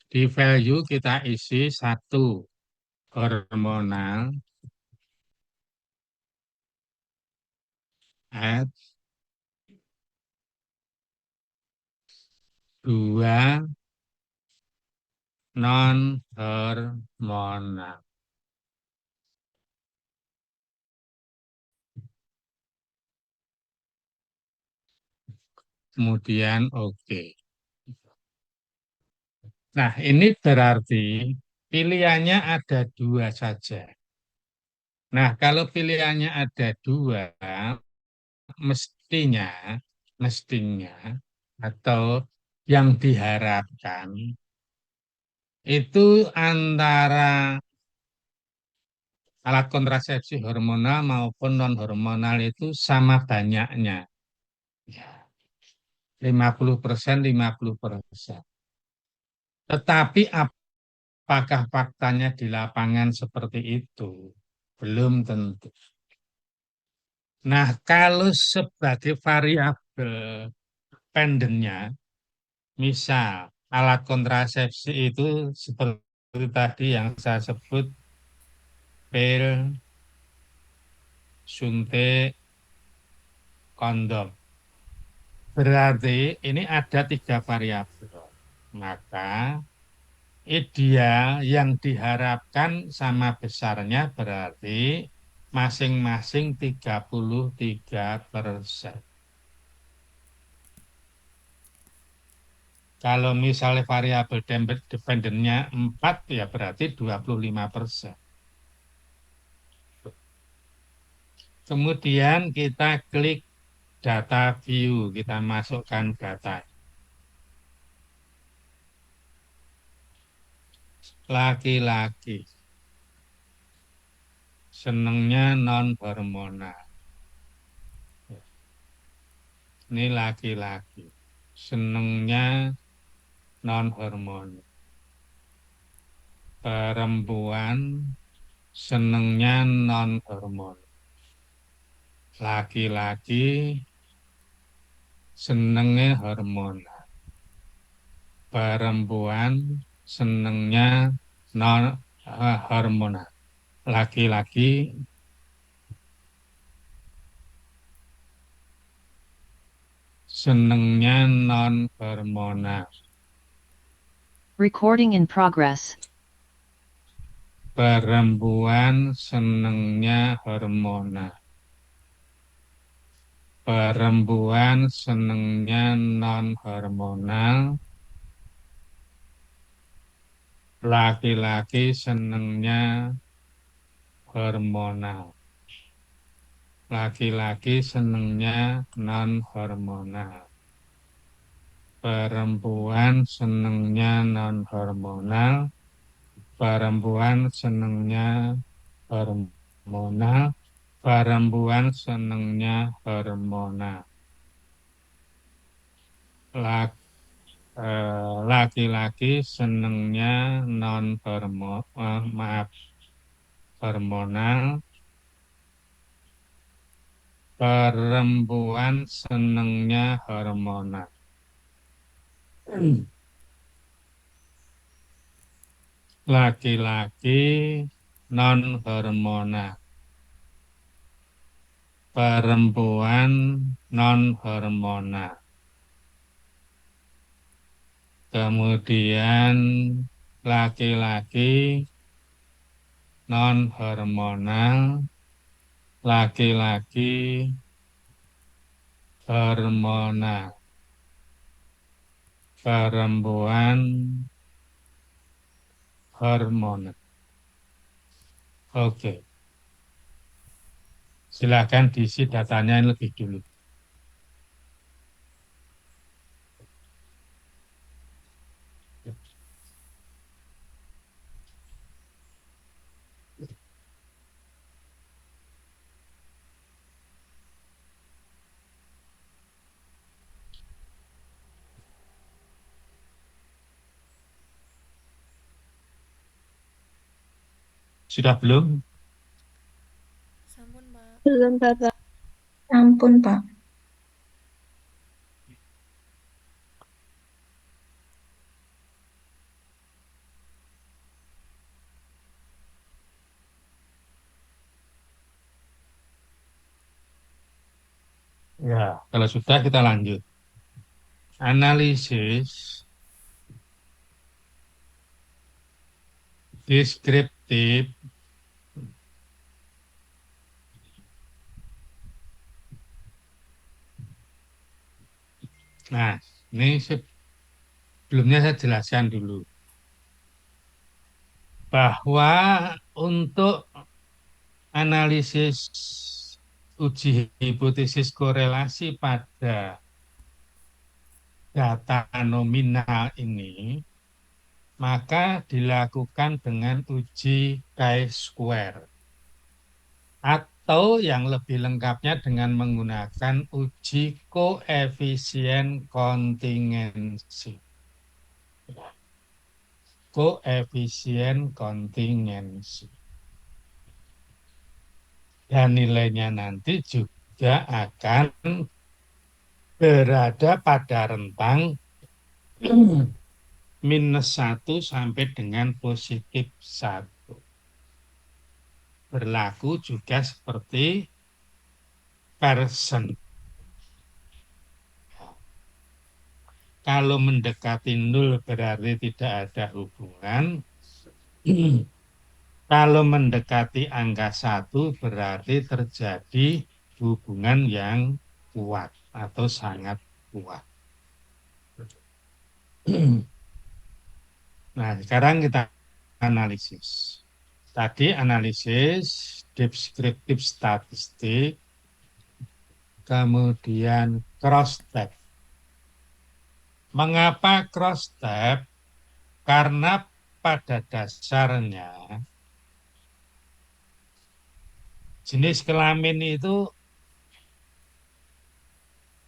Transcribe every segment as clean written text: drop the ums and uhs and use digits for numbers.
Di value kita isi satu hormonal, add dua non hormonal. Kemudian oke. Nah, ini berarti pilihannya ada dua saja. Nah, kalau pilihannya ada dua, mestinya, mestinya, atau yang diharapkan itu antara alat kontrasepsi hormonal maupun non hormonal itu sama banyaknya. Ya, 50%, 50%. Tetapi apakah faktanya di lapangan seperti itu? Belum tentu. Nah, kalau sebagai variabel pendennya, misal alat kontrasepsi itu seperti tadi yang saya sebut pil, suntik, kondom. Berarti ini ada tiga variabel. Maka ideal yang diharapkan sama besarnya berarti masing-masing 33%. Kalau misalnya variabel dependennya 4, ya berarti 25%. Kemudian kita klik data view, kita masukkan data. Laki-laki, senengnya non hormonal. Ini laki-laki, senengnya non hormonal. Perempuan, senengnya non hormonal. Laki-laki, senengnya hormonal. Perempuan, senengnya non hormonal. Laki-laki, senengnya non hormonal. Recording in progress. Perempuan senengnya hormonal. Perempuan senengnya non hormonal. Laki-laki senengnya hormonal. Laki-laki senengnya non hormonal. Perempuan senengnya non hormonal. Perempuan senengnya hormonal. Perempuan senengnya hormonal. Laki-laki senengnya non hormonal, maaf, hormonal. Perempuan senengnya hormonal. Laki-laki non hormonal. Perempuan non hormonal. Kemudian laki-laki non hormonal, laki-laki hormonal, perempuan hormonal. Oke, silakan diisi datanya lebih dulu. Sudah belum? Sampun, Pak. Belum, Bapak. Ampun, Pak. Ya, kalau sudah kita lanjut. Analisis deskriptif Nah, ini sebelumnya saya jelaskan dulu bahwa untuk analisis uji hipotesis korelasi pada data nominal ini, maka dilakukan dengan uji chi-square. Atau yang lebih lengkapnya dengan menggunakan uji koefisien kontingensi. Koefisien kontingensi. Dan nilainya nanti juga akan berada pada rentang -1 sampai dengan +1. Berlaku juga seperti persen. Kalau mendekati 0 berarti tidak ada hubungan. Kalau mendekati angka 1 berarti terjadi hubungan yang kuat atau sangat kuat. Nah, sekarang kita analisis. Tadi analisis deskriptif statistik, kemudian cross-step. Mengapa cross-step? Karena pada dasarnya jenis kelamin itu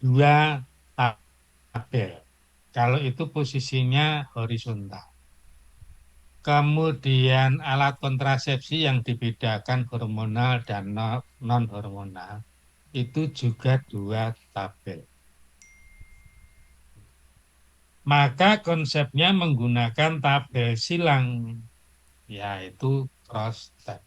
dua tabel. Kalau itu posisinya horizontal. Kemudian alat kontrasepsi yang dibedakan hormonal dan non-hormonal itu juga dua tabel. Maka konsepnya menggunakan tabel silang, yaitu cross-step.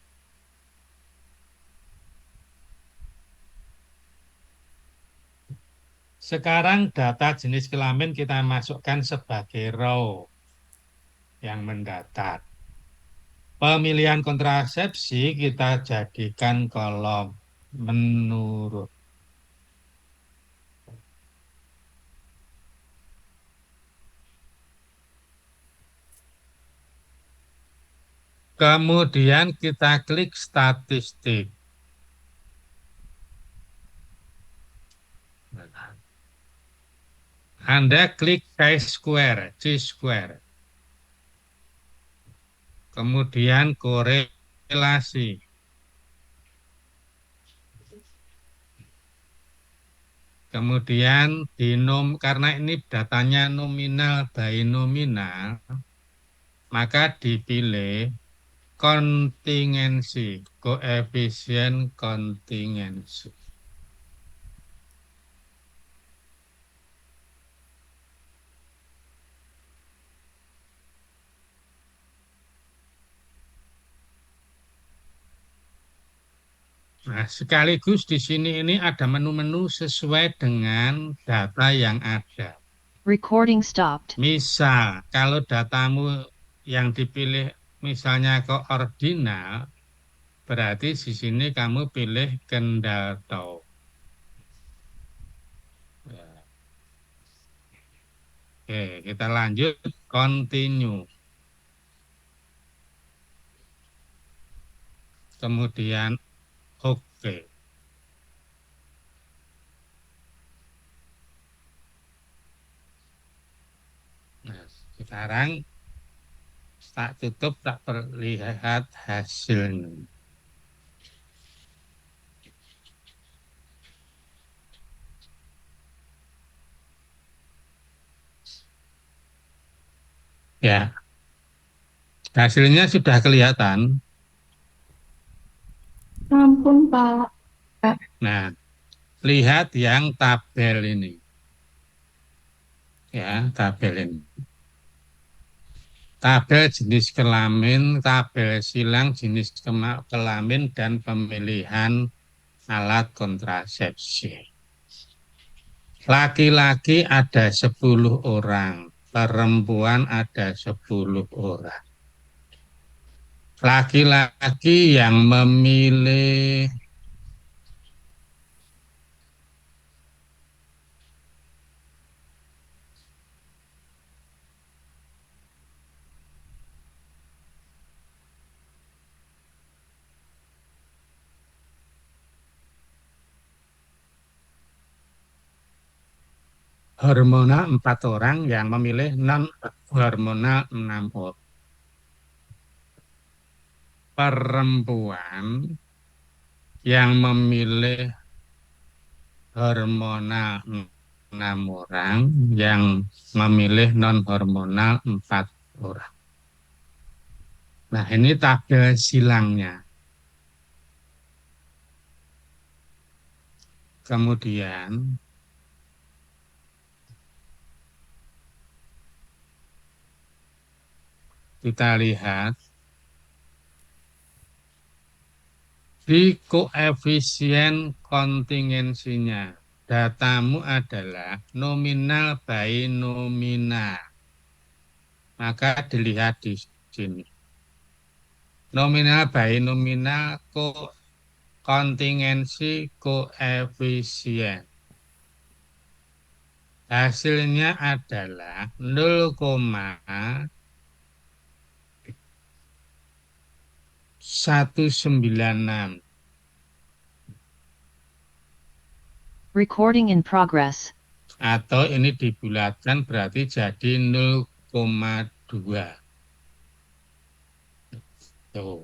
Sekarang data jenis kelamin kita masukkan sebagai row yang mendatar. Pemilihan kontrasepsi kita jadikan kolom menurut. Kemudian kita klik statistik. Anda klik chi-square. Kemudian korelasi. Kemudian karena ini datanya nominal binominal, maka dipilih kontingensi, koefisien kontingensi. Nah, sekaligus di sini ini ada menu-menu sesuai dengan data yang ada. Recording stopped. Misal, kalau datamu yang dipilih misalnya ke ordinal, berarti di sini kamu pilih kendal tau. Oke, kita lanjut, continue. Kemudian oke. Nah, sekarang tak tutup, tak perlihat hasilnya. Ya, hasilnya sudah kelihatan. Ampun, Pak. Nah, lihat yang tabel ini. Ya, tabel ini. Tabel jenis kelamin, tabel silang jenis kelamin, dan pemilihan alat kontrasepsi. Laki-laki ada 10 orang, perempuan ada 10 orang. Laki-laki yang memilih hormonal 4 orang, yang memilih non hormonal 6 orang. Perempuan yang memilih hormonal 6 orang, yang memilih non hormonal 4 orang. Nah, ini tabel silangnya. Kemudian kita lihat di koefisien kontingensinya. Datamu adalah nominal by nominal. Maka dilihat di sini. Nominal by nominal kontingensi koefisien. Hasilnya adalah 0,196. Recording in progress. Atau ini dibulatkan berarti jadi 0,2. Tuh.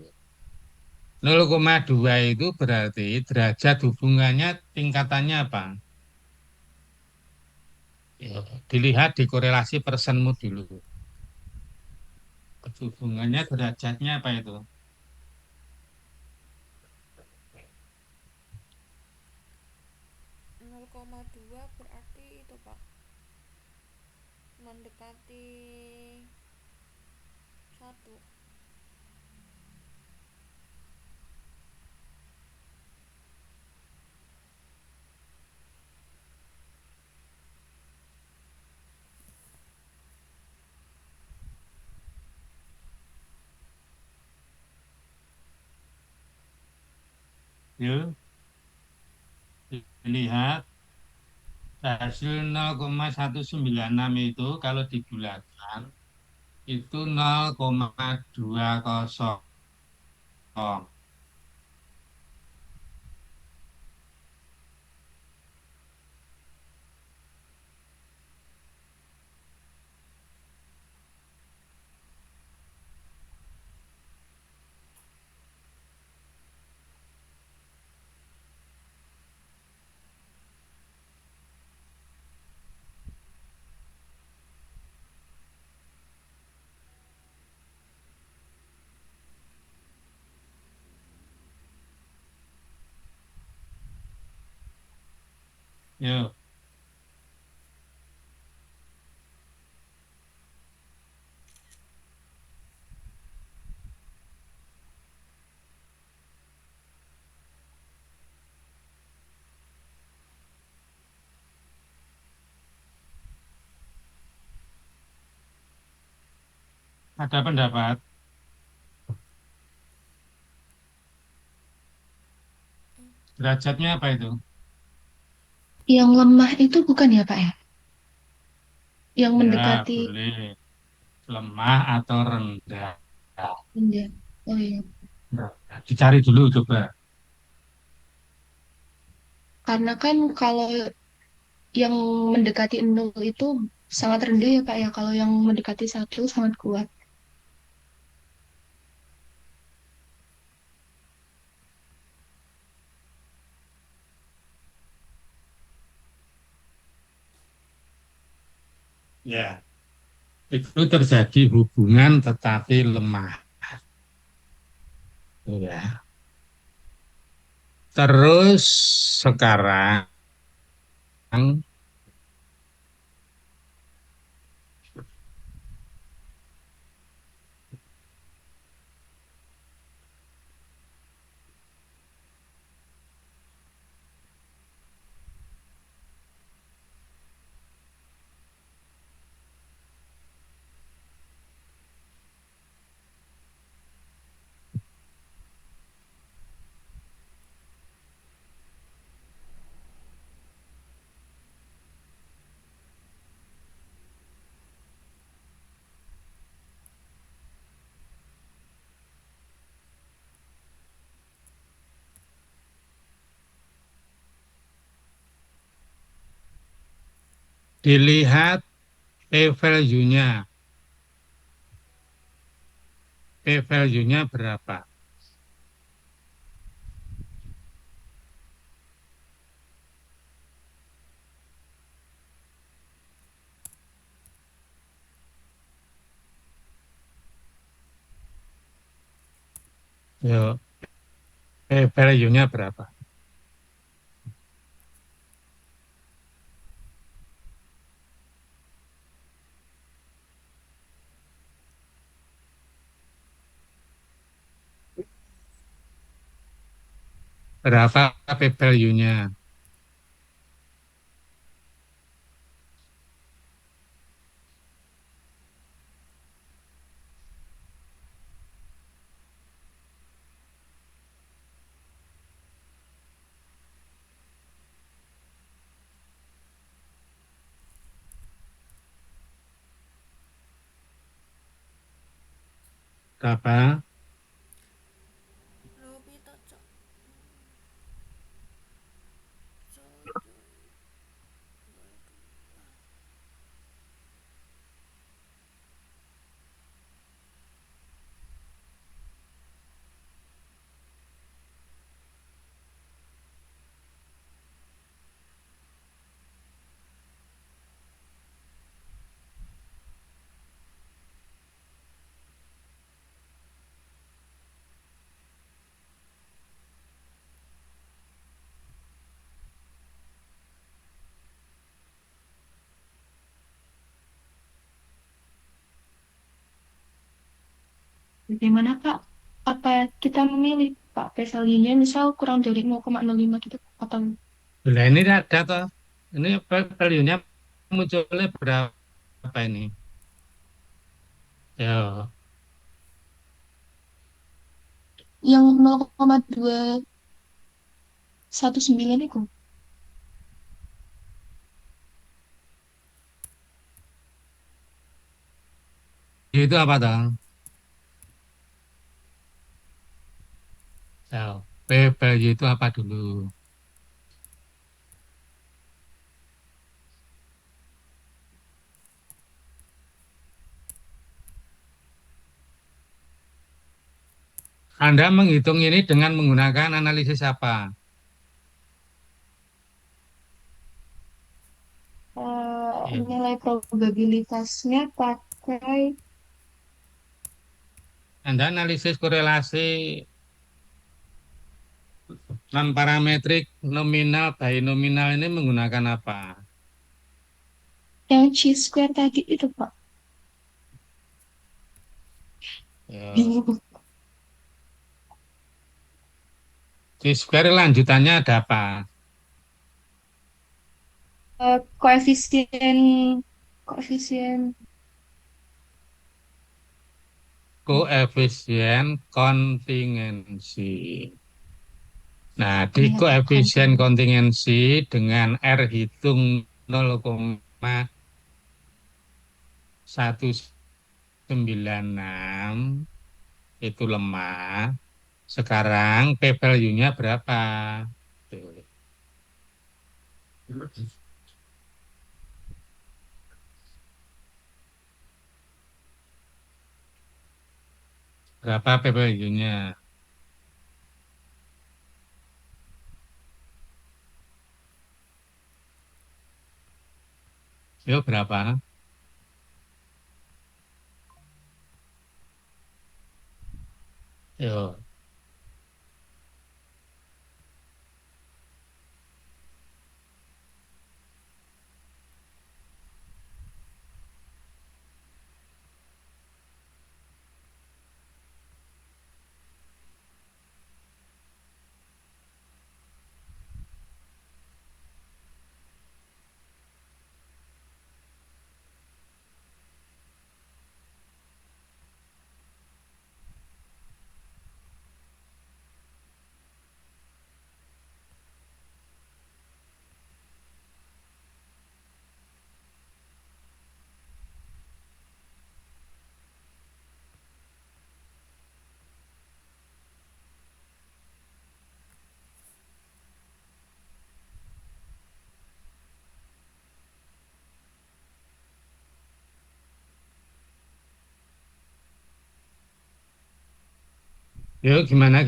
0,2 itu berarti derajat hubungannya tingkatannya apa? Ya, dilihat di korelasi persenmu dulu. Hubungannya derajatnya apa itu? 0,2 berarti itu Pak mendekati 1. Yuk, lihat hasil 0,196 itu kalau dibulatkan itu 0,20. Yuk, ada pendapat? Derajatnya apa itu? Yang lemah itu bukan ya, Pak ya? Yang Ya, mendekati boleh. Lemah atau rendah. benda. Oh iya. Nah, dicari dulu coba. Karena kan kalau yang mendekati 0 itu sangat rendah ya, Pak ya. Kalau yang mendekati 1 sangat kuat. Ya, itu terjadi hubungan tetapi lemah. Ya. Terus sekarang Dilihat P-value-nya. P-value-nya berapa? Yo, P-value-nya berapa? Berapa P-value-nya? Berapa? Lho pito cok. Coy coy. Bagaimana Kak? Apa kita memilih Pak P-value-nya misal kurang dari 0,05 gitu atau Lah ini ada toh. Ini value-nya munculnya berapa ini? Ya, yang 0,219 itu? itu apa toh? Ya, P-value itu apa dulu? Anda menghitung ini dengan menggunakan analisis apa? Ya. Nilai probabilitasnya pakai Anda analisis korelasi non parametrik nominal nominal ini menggunakan apa? yang chi-square tadi itu Pak. Ya. Bingung. Di square lanjutannya ada apa? Koefisien koefisien Koefisien kontingensi. Nah, di ingat koefisien konten. kontingensi dengan R hitung 0,196 itu lemah. Sekarang P-value-nya berapa? Tuh. Berapa P-value-nya? Yo, berapa? Yo. Yuk, gimana?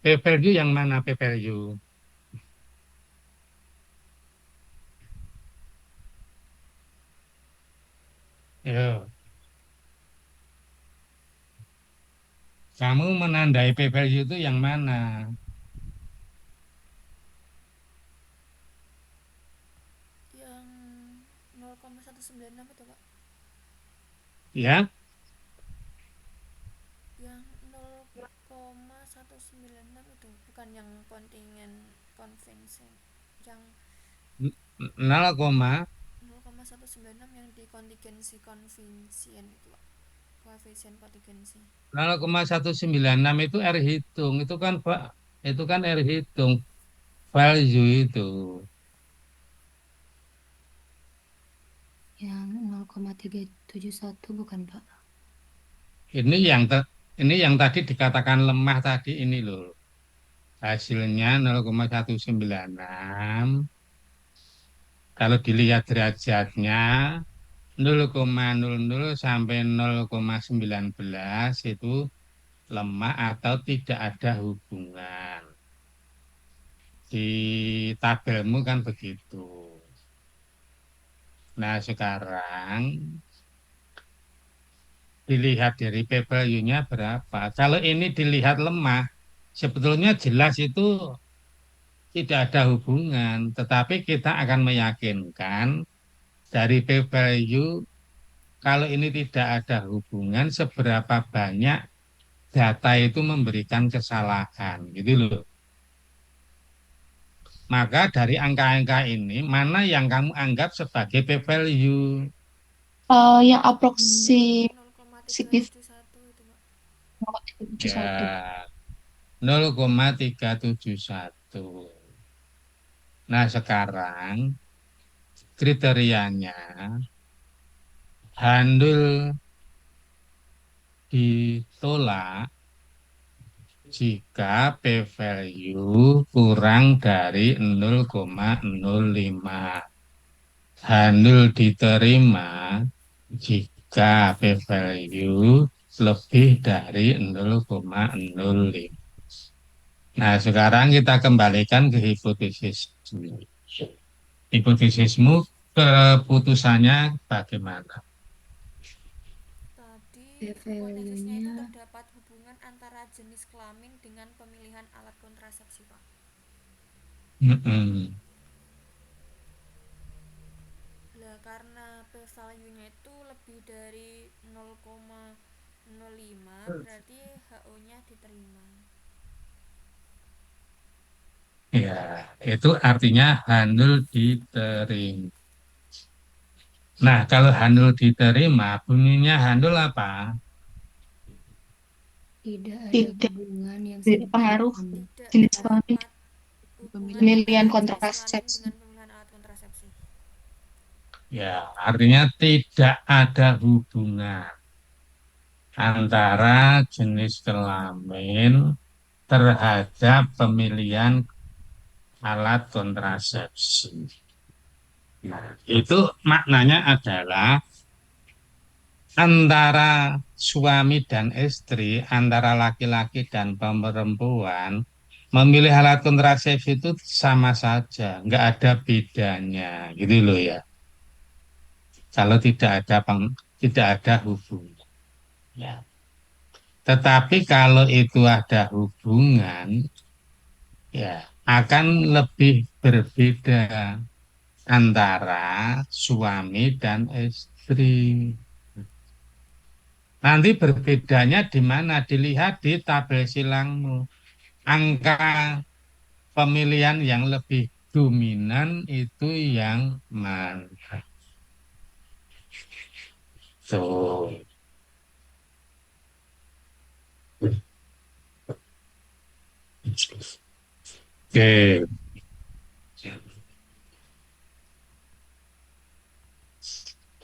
P-value yang mana P-value? Yuk, kamu menandai P-value itu yang mana? Yang 0,196 itu Pak. Ya, Yang 0,196 itu bukan yang kontingen konvensi. Yang 0, 0,196 yang di kontingensi konvensien itu Pak. Koefisien kontingensi. 0,196 itu R hitung, itu kan R hitung value itu. Yang 0,371 bukan, Pak? Ini yang ini yang tadi dikatakan lemah tadi ini loh. Hasilnya 0,196. Kalau dilihat derajatnya 0,00 sampai 0,19 itu lemah atau tidak ada hubungan. Di tabelmu kan begitu. Nah, sekarang dilihat dari p-value-nya berapa. Kalau ini dilihat lemah, sebetulnya jelas itu tidak ada hubungan, tetapi kita akan meyakinkan dari p-value kalau ini tidak ada hubungan, seberapa banyak data itu memberikan kesalahan, gitu loh. Maka dari angka-angka ini, mana yang kamu anggap sebagai p-value? Yang aproksimatif 0,371 itu Pak. 0,371. Ya, 0,371. Nah, sekarang kriterianya handul ditolak jika p-value kurang dari 0,05. Handul diterima jika p-value lebih dari 0,05. Nah, sekarang kita kembalikan ke hipotesismu. Hipotesismu keputusannya bagaimana? Tadi hipotesisnya itu P-value-nya terdapat hubungan antara jenis kelamin dengan pemilihan alat kontrasepsi Pak. Mm-mm. Lah karena p-value-nya itu lebih dari 0,05 berarti HO-nya diterima. Ya, itu artinya handul diterima. Nah, kalau handul diterima, bunyinya handul apa? tidak ada Tidak hubungan yang pengaruh signifikan. Tidak jenis kelamin terdapat hubungan pemilihan antara jenis kelamin kontrasepsi. dengan pemilihan alat kontrasepsi. Ya, artinya tidak ada hubungan antara jenis kelamin terhadap pemilihan alat kontrasepsi. Nah, itu maknanya adalah antara suami dan istri, antara laki-laki dan perempuan, memilih alat kontrasepsi itu sama saja, nggak ada bedanya, gitu loh ya. Kalau tidak ada hubungan. Ya. Tetapi kalau itu ada hubungan, ya akan lebih berbeda antara suami dan istri. Nanti berbedanya di mana? Dilihat di tabel silangmu. Angka pemilihan yang lebih dominan itu yang mana? Tuh. Oke,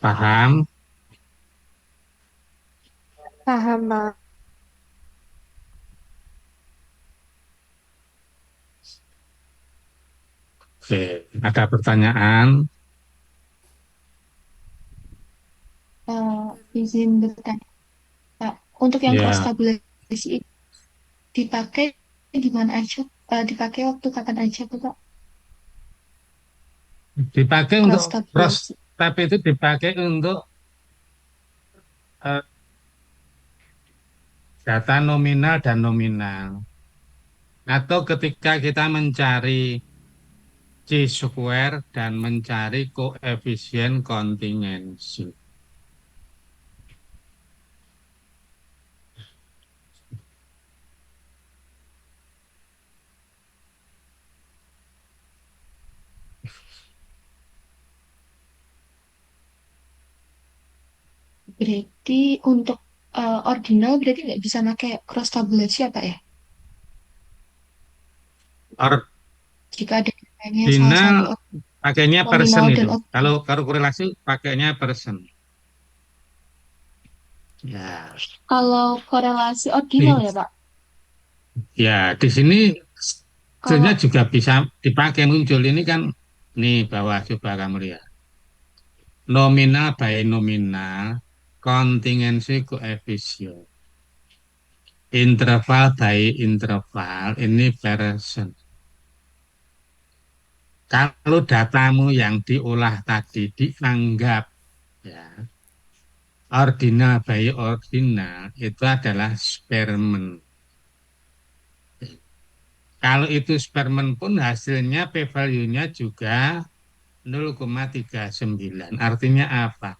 paham? Paham, Pak. Oke, ada pertanyaan? Eh, Izin bertanya, Pak. Untuk yang cross Ya, tabulasi itu dipakai di mana aja? Dipakai waktu kapan aja, tuh, Pak? dipakai untuk Cross cross tabulasi. tab itu dipakai untuk eh, data nominal dan nominal. Atau ketika kita mencari C-square dan mencari koefisien kontingensi. Berarti untuk ordinal berarti nggak bisa pakai cross tabulasi apa ya? Jika ada nilainya salah Ordinal satu pakainya persen nominal dan itu. Kalau kalau korelasi pakainya persen. Ya, kalau korelasi ordinal di, ya, Pak? ya di sini Kalau sebenarnya juga bisa dipakai muncul ini kan nih bawah coba kamu lihat. Nominal by nominal, kontingensi koefisien. Interval by interval, ini persen. Kalau datamu yang diolah tadi dianggap ya ordinal by ordinal itu adalah Spearman. Kalau itu Spearman pun hasilnya p-value-nya juga 0,39. Artinya apa?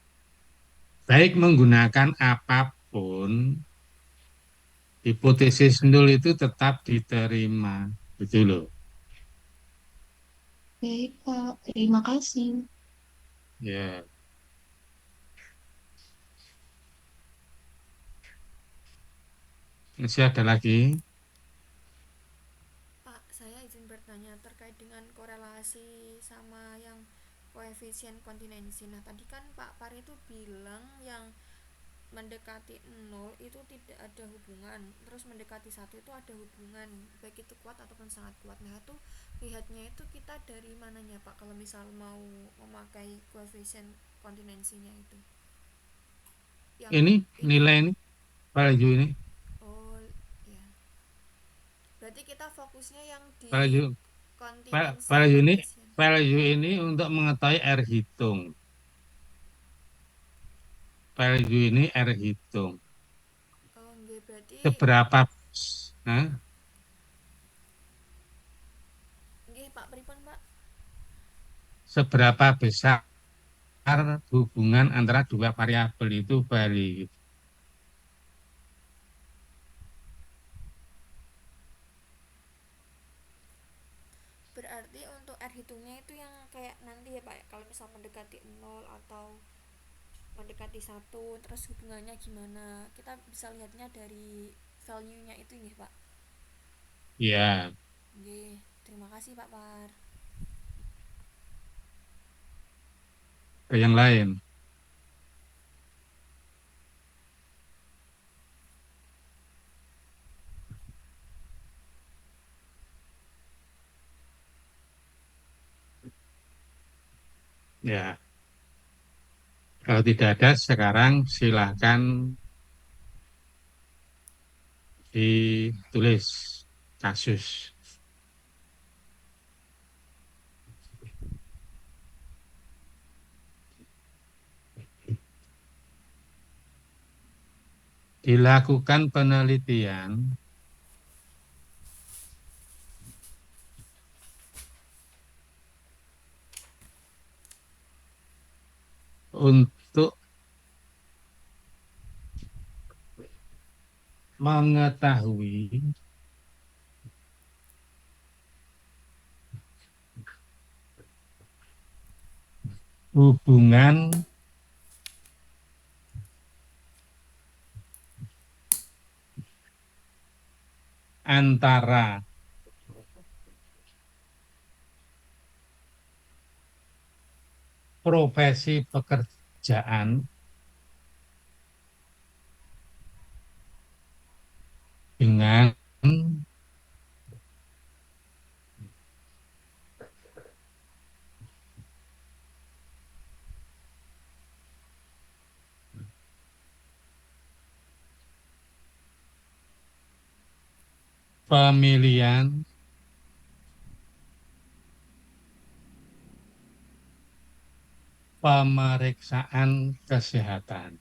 Baik menggunakan apapun, hipotesis nol itu tetap diterima. Betul loh. baik, Pak, terima kasih. Ya, masih ada lagi. Pak, saya izin bertanya terkait dengan korelasi sama yang koefisien kontinensi. Nah, tadi kan Pak Pari itu bilang yang mendekati 0 itu tidak ada hubungan, terus mendekati 1 itu ada hubungan, baik itu kuat ataupun sangat kuat. Nah, itu lihatnya itu kita dari mananya, Pak, kalau misal mau memakai koefisien kontinensinya itu yang Ini ini. nilai ini, value ini, Oh ya, berarti kita fokusnya yang di value, kontinensi value ini, koefisien. value ini untuk mengetahui R hitung. Value ini R hitung. Oh enggak, berarti Seberapa, nah, enggak Pak, pripun Pak? seberapa besar hubungan antara dua variabel itu value. Berarti untuk R hitungnya itu yang kayak nanti ya Pak, kalau misal mendekati 0 atau mendekati 1 terus hubungannya gimana, kita bisa lihatnya dari value nya itu ya Pak. Ya, Oke, terima kasih Pak Par. ke yang lain. Ya, kalau tidak ada sekarang silakan ditulis kasus. Dilakukan penelitian untuk mengetahui hubungan antara profesi pekerjaan dengan pemilihan pemeriksaan kesehatan.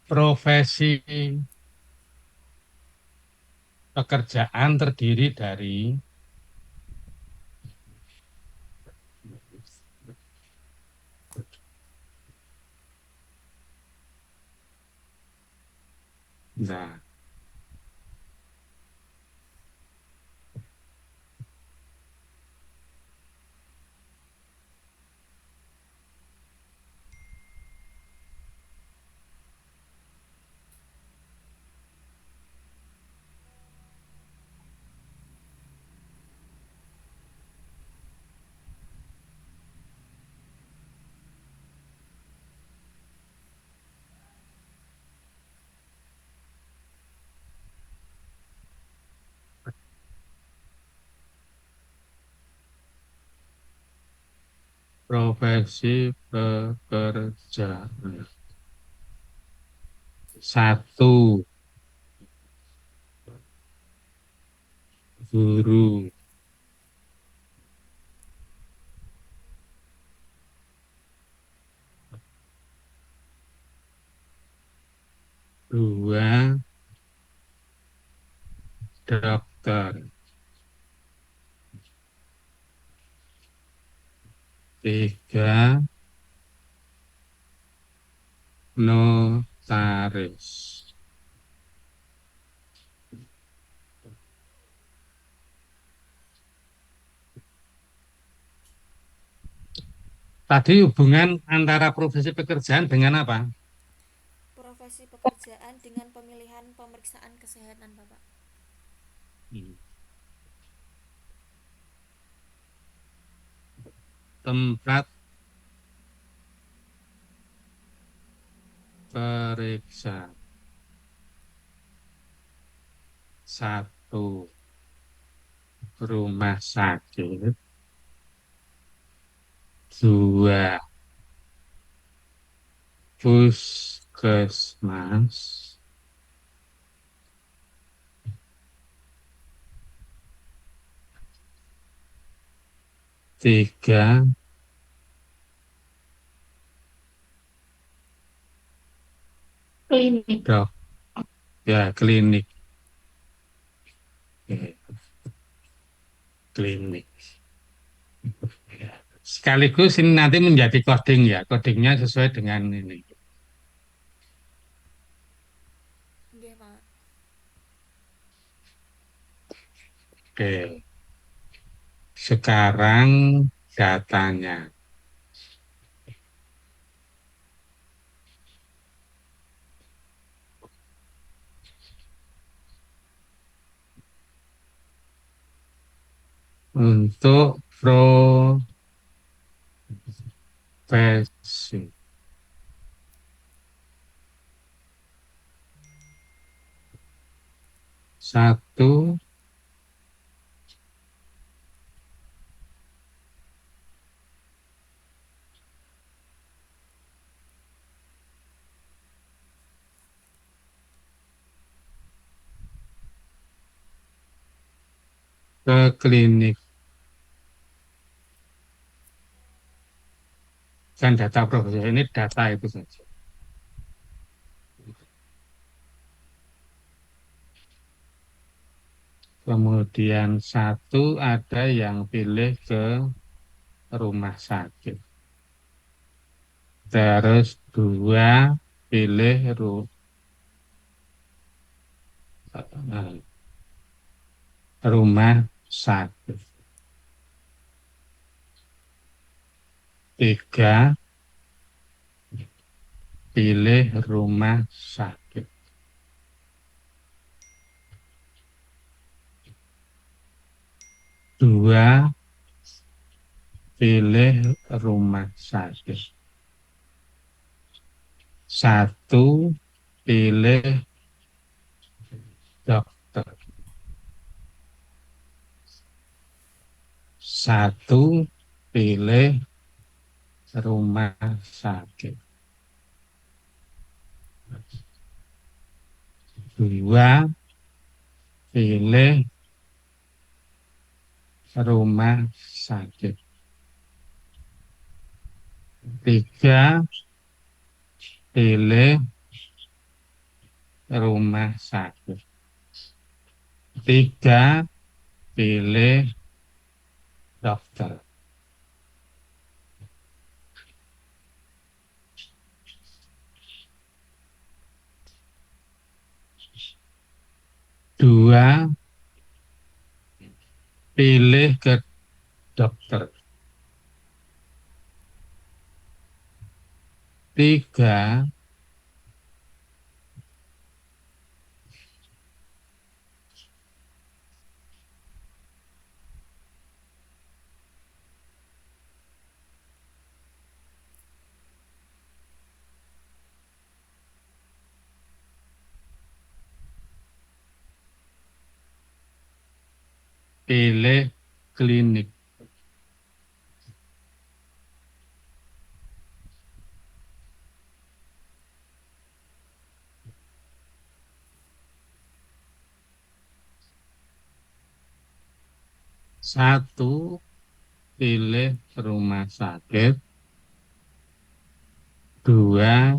Profesi pekerjaan terdiri dari nah, profesi pekerjaan. Satu, guru. Dua, dokter. Tiga, notaris. Tadi hubungan antara profesi pekerjaan dengan apa? Profesi pekerjaan dengan pemilihan pemeriksaan kesehatan, Bapak. Tempat periksa. Satu, rumah sakit. Dua, puskesmas. Tiga, Klinik. dok, ya klinik. Klinik. Sekaligus ini nanti menjadi coding ya, codingnya sesuai dengan ini. Nggih, Pak. Oke, sekarang datanya. Untuk profesi. Satu, ke klinik. Dan data profesi ini data itu saja. Kemudian satu ada yang pilih ke rumah sakit. Terus dua pilih rumah sakit. Tiga pilih rumah sakit. Dua pilih rumah sakit. Satu pilih dokter. Satu pilih rumah sakit. Dua, pilih rumah sakit. Tiga, pilih rumah sakit. Tiga, pilih dokter. Dua, pilih ke dokter. Tiga, pilih klinik. Satu, pilih rumah sakit. Dua,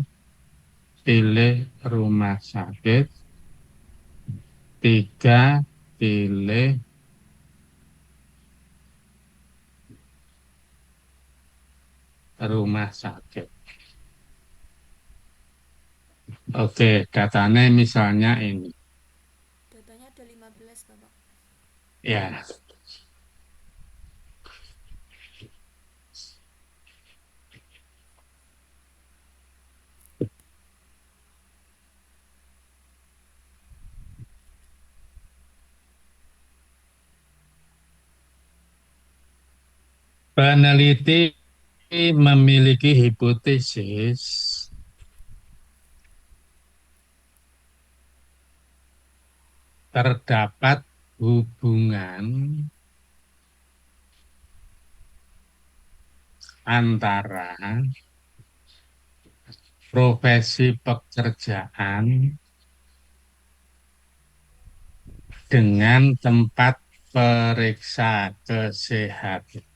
pilih rumah sakit. Tiga, pilih rumah sakit. Oke, datanya misalnya ini. Datanya ada 15, Bapak. Ya, peneliti memiliki hipotesis terdapat hubungan antara profesi pekerjaan dengan tempat periksa kesehatan.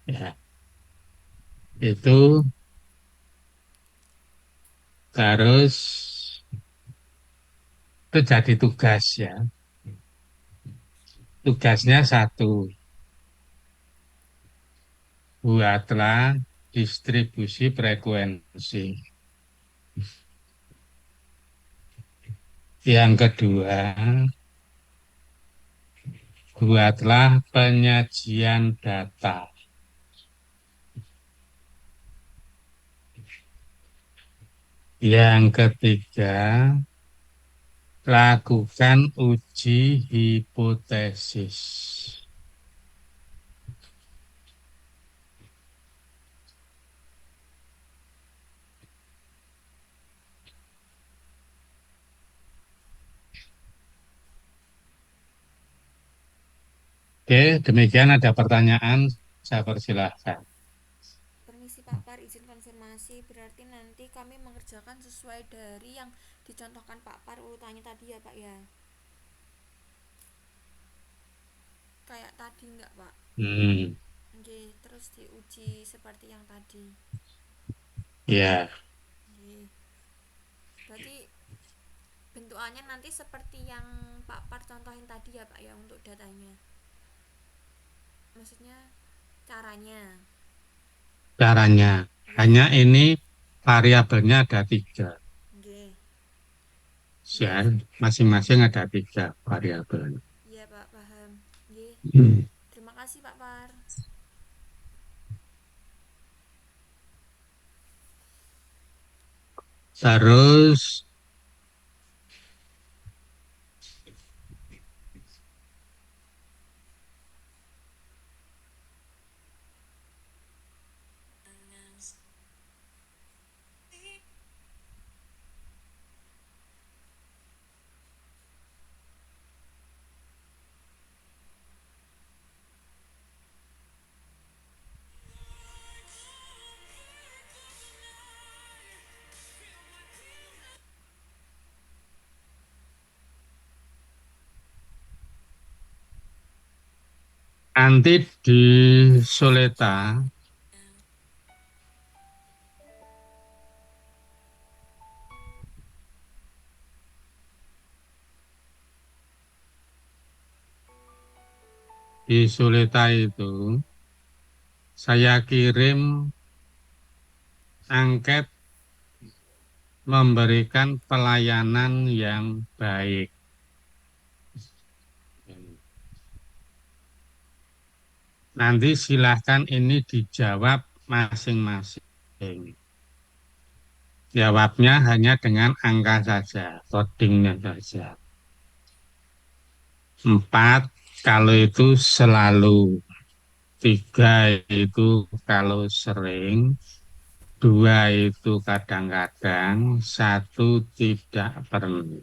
Ya, itu harus itu jadi tugas ya. Tugasnya satu, buatlah distribusi frekuensi. Yang kedua, buatlah penyajian data. Yang ketiga, lakukan uji hipotesis. Oke, demikian ada pertanyaan, saya persilahkan. Permisi Pak Par, izin konfirmasi. Berarti nanti kami mengerjakan sesuai dari yang dicontohkan Pak Par urutannya tadi ya Pak ya? Kayak tadi enggak Pak? Oke, terus diuji seperti yang tadi. Ya, Oke. Berarti bentukannya nanti seperti yang Pak Par contohin tadi ya Pak ya untuk datanya. Maksudnya caranya. caranya. Hanya ini variabelnya ada 3. Oke. Ya, masing-masing ada 3 variabel. Iya Pak, paham. Oke. Terima kasih Pak Par. Terus Nanti di Soleta itu saya kirim angket memberikan pelayanan yang baik. Nanti silahkan ini dijawab masing-masing. Jawabnya hanya dengan angka saja, codingnya saja. 4 kalau itu selalu, 3 itu kalau sering, 2 itu kadang-kadang, 1 tidak pernah.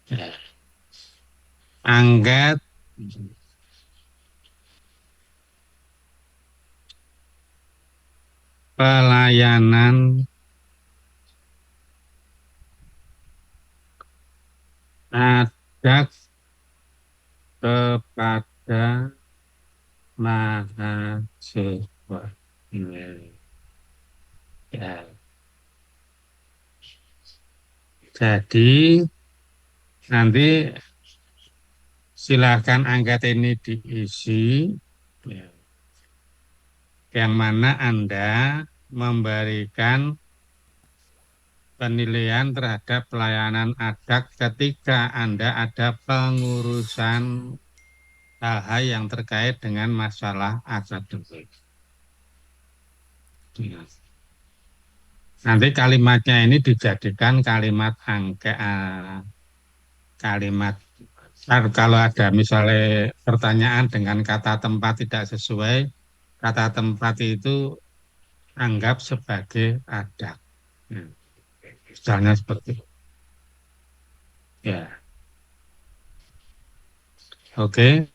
Ya. Angket pelayanan adat kepada mahasiswa. Ya. Jadi nanti silakan angket ini diisi, ya, yang mana Anda memberikan penilaian terhadap pelayanan adat ketika Anda ada pengurusan hal-hal yang terkait dengan masalah akademik. Ya. Nanti kalimatnya ini dijadikan kalimat kalimat kalau ada misalnya pertanyaan dengan kata tempat tidak sesuai, kata tempat itu anggap sebagai adat. Ya. Misalnya seperti itu. Ya, oke.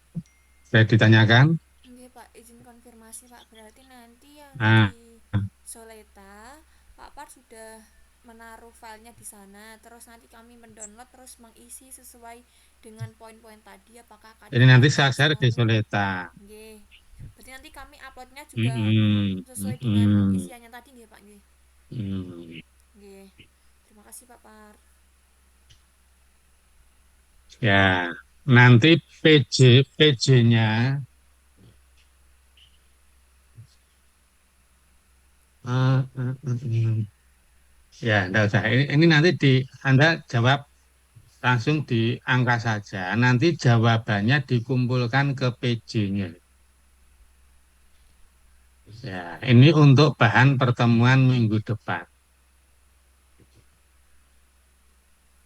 Saya ditanyakan. Nggih, Pak, izin konfirmasi, Pak. Berarti nanti yang Nah, di Soleta, Pak Par sudah menaruh filenya di sana. Terus nanti kami mendownload terus mengisi sesuai dengan poin-poin tadi. Apakah ini kadang nanti ada saya yang share di selalu? Soleta. Nggih. Berarti nanti kami uploadnya juga Mm-mm, sesuai dengan mm-mm, isiannya tadi, nggih, Pak? Nggih. mm. Nggih. Terima kasih, Pak Par. Ya, nanti PJ-nya ya, enggak usah. Ini nanti Anda jawab langsung di angka saja. Nanti jawabannya dikumpulkan ke PJ-nya. Ya, ini untuk bahan pertemuan minggu depan.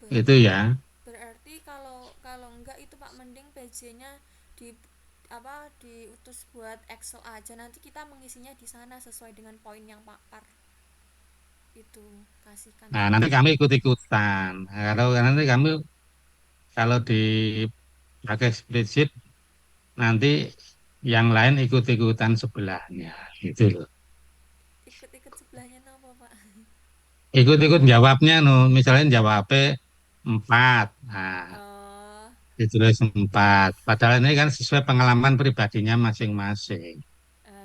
Ber- Itu ya. Berarti kalau kalau enggak itu Pak, mending PJ-nya di apa diutus buat Excel aja, nanti kita mengisinya di sana sesuai dengan poin yang Pak Par itu kasihkan Nah, tadi. nanti kami ikut-ikutan. Nah, kalau nanti kami kalau dipakai spreadsheet, nanti yang lain ikut-ikutan sebelahnya. Gitu loh. Ikut-ikut sebelahnya apa Pak? Ikut-ikut jawabnya, no. Misalnya jawabnya 4. Nah, Oh, ditulis 4. Padahal ini kan sesuai pengalaman pribadinya masing-masing.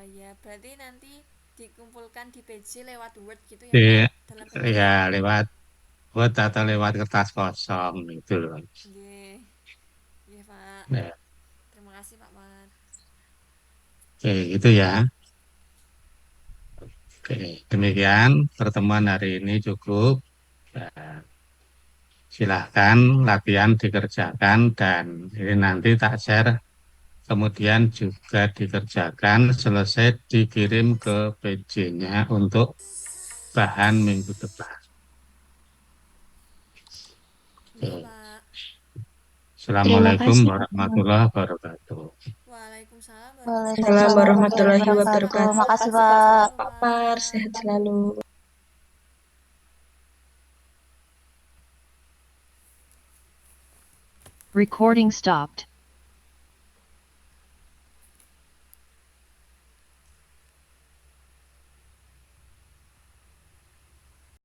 ya berarti nanti dikumpulkan di PJ lewat Word gitu ya Pak, Di, dalam ya PDF. lewat Word atau lewat kertas kosong gitu loh. Nggih. Nggih Pak. Ya, Terima kasih Pak Par. oke, gitu ya. Oke, demikian pertemuan hari ini cukup. Ya, silahkan latihan dikerjakan dan ini nanti tak share. Kemudian juga dikerjakan selesai dikirim ke PJ-nya untuk bahan minggu depan. Nggih Oke. Pak. Terima Assalamualaikum kasih. warahmatullahi wabarakatuh. Waalaikumsalam warahmatullahi Waalaikumsalam Waalaikumsalam wabarakatuh. warahmatullahi Makasih warahmatullahi Pak. wabarakatuh. wabarakatuh. Makasih Sehat Pak selalu Pak Par, Pak. sehat selalu. Recording stopped.